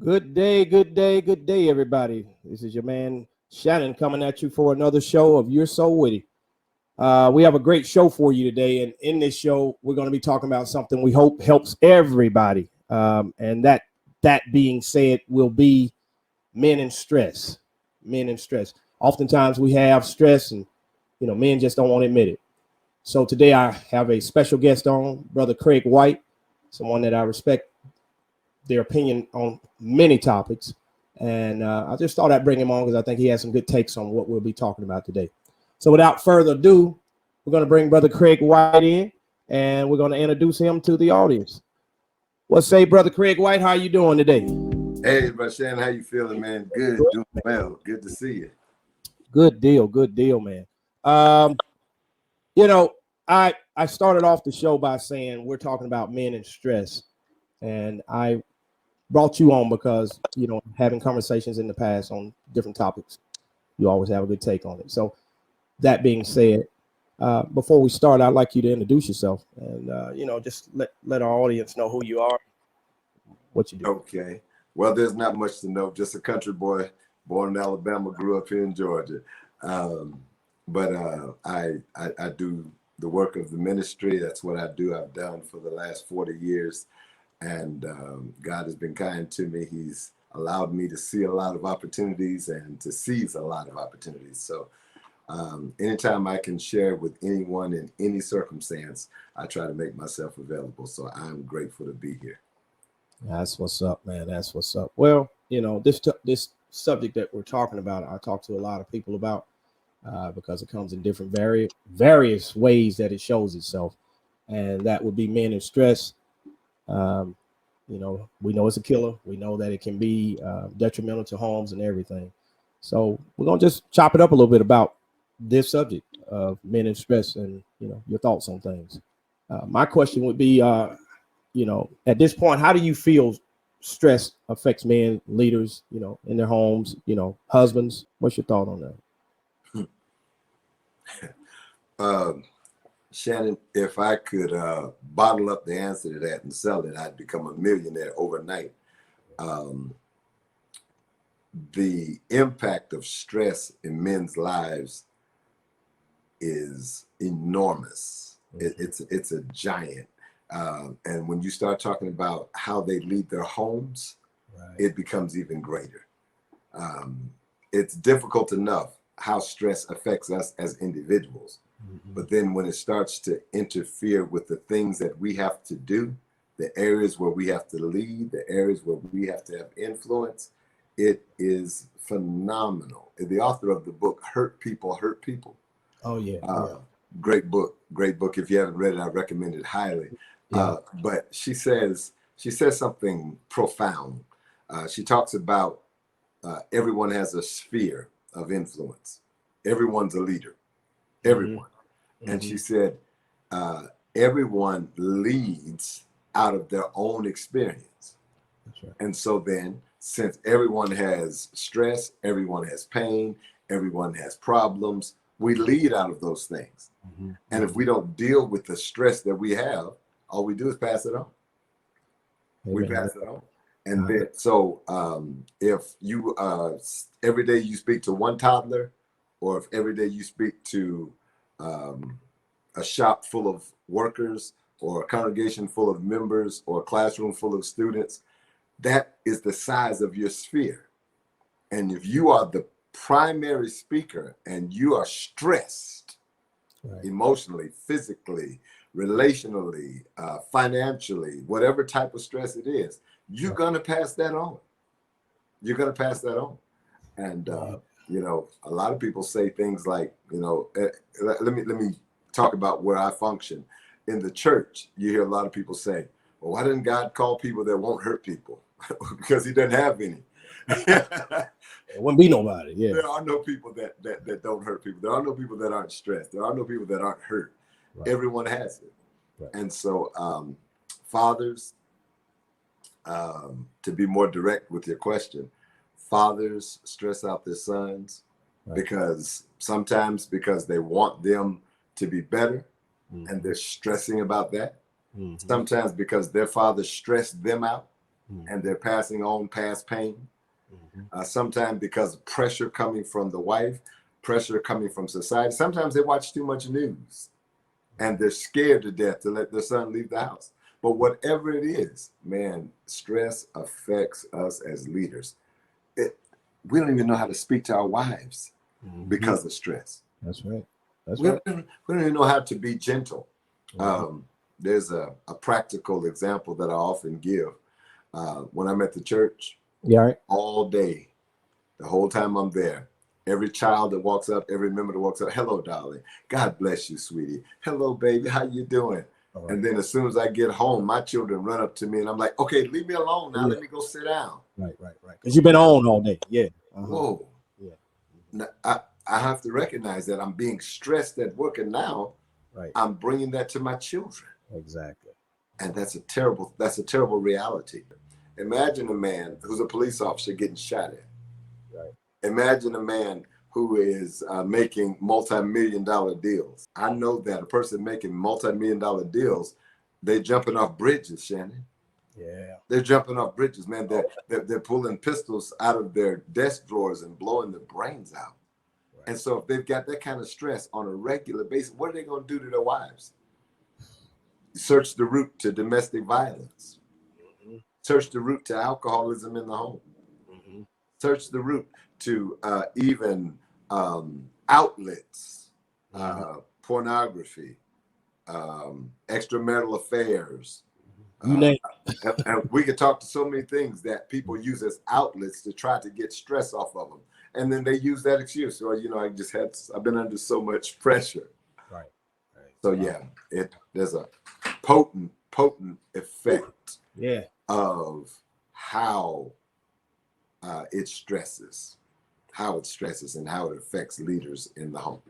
Good day, good day, good day, everybody. This is your man Shannon coming at you for another show of You're So Witty. We have a great show for you today, and in this show, we're going to be talking about something we hope helps everybody. And that being said, will be men in stress. Men in stress. Oftentimes, we have stress, and men just don't want to admit it. So today, I have a special guest on, Brother Craig White, someone that I respect their opinion on many topics. And I just thought I'd bring him on because I think he has some good takes on what we'll be talking about today. So without further ado, we're going to bring Brother Craig White in, and we're going to introduce him to the audience. What say, Brother Craig White? How you doing today? Hey, Brother Shannon, how you feeling, man? Good, doing well. Good to see you. Good deal, man. Um, you know, I started off the show by saying we're talking about men in stress, and I brought you on because having conversations in the past on different topics, you always have a good take on it. So that being said, before we start, I'd like you to introduce yourself and just let our audience know who you are, what you do. Okay. Well, there's not much to know. Just a country boy, born in Alabama, grew up here in Georgia. But I do the work of the ministry. That's what I do. I've done for the last 40 years. And God has been kind to me. He's allowed me to see a lot of opportunities and to seize a lot of opportunities. So anytime I can share with anyone in any circumstance, I try to make myself available. So I'm grateful to be here. That's what's up, man. That's what's up. Well, this subject that we're talking about, I talk to a lot of people about because it comes in different various ways that it shows itself. And that would be men in stress. We know it's a killer. We know that it can be detrimental to homes and everything. So we're going to just chop it up a little bit about this subject of men in stress and, your thoughts on things. My question would be, at this point, how do you feel stress affects men, leaders, in their homes, husbands? What's your thought on that? Shannon, if I could bottle up the answer to that and sell it, I'd become a millionaire overnight. The impact of stress in men's lives is enormous. It's a giant. And when you start talking about how they lead their homes, right, it becomes even greater. It's difficult enough how stress affects us as individuals. But then when it starts to interfere with the things that we have to do, the areas where we have to lead, the areas where we have to have influence, it is phenomenal. The author of the book, Hurt People, Hurt People. Oh, yeah. Great book. If you haven't read it, I recommend it highly. Yeah. But she says something profound. She talks about everyone has a sphere of influence. Everyone's a leader. Everyone. Mm-hmm. And she said, everyone leads out of their own experience. That's right. And so then, since everyone has stress, everyone has pain, everyone has problems, we lead out of those things. Mm-hmm. And if we don't deal with the stress that we have, all we do is pass it on. Amen. We pass it on. And then, so if you, every day you speak to one toddler, or if every day you speak to a shop full of workers or a congregation full of members or a classroom full of students, that is the size of your sphere. And if you are the primary speaker and you are stressed, right, emotionally, physically, relationally, financially, whatever type of stress it is, you're right, going to pass that on. You're going to pass that on. And a lot of people say things like, let me talk about where I function. In the church, you hear a lot of people say, well, why didn't God call people that won't hurt people? Because he doesn't have any. There wouldn't be nobody. Yeah. There are no people that don't hurt people. There are no people that aren't stressed. There are no people that aren't hurt. Right. Everyone has it. Right. And so fathers, to be more direct with your question, fathers stress out their sons, right, because they want them to be better, mm-hmm, and they're stressing about that. Mm-hmm. Sometimes because their father stressed them out and they're passing on past pain. Mm-hmm. Sometimes because of pressure coming from the wife, pressure coming from society. Sometimes they watch too much news and they're scared to death to let their son leave the house. But whatever it is, man, stress affects us as leaders. We don't even know how to speak to our wives because of stress. That's right. That's we right. don't even know how to be gentle. Mm-hmm. There's a practical example that I often give. When I'm at the church, Yeah, right. all day, the whole time I'm there, every child that walks up, every member that walks up, hello, darling. God bless you, sweetie. Hello, baby. How you doing? Right. And then as soon as I get home, my children run up to me and I'm like, okay, leave me alone now. Let me go sit down. Right. Because you've been on all day. Yeah. Whoa. Yeah. Now, I have to recognize that I'm being stressed at work, and now I'm bringing that to my children. Exactly. And that's a terrible reality. Imagine a man who's a police officer getting shot at. Right. Imagine a man who is making multi-million-dollar deals. I know that a person making multi-million-dollar deals, they're jumping off bridges, Shannon. Yeah. They're jumping off bridges, man. They're pulling pistols out of their desk drawers and blowing their brains out. Right. And so if they've got that kind of stress on a regular basis, what are they going to do to their wives? Search the route to domestic violence. Mm-hmm. Search the route to alcoholism in the home. Mm-hmm. Search the route to even outlets, pornography, extramarital affairs. You name and we could talk to so many things that people use as outlets to try to get stress off of them. And then they use that excuse, or, I've been under so much pressure. Right. So yeah, there's a potent effect of how it stresses and how it affects leaders in the home.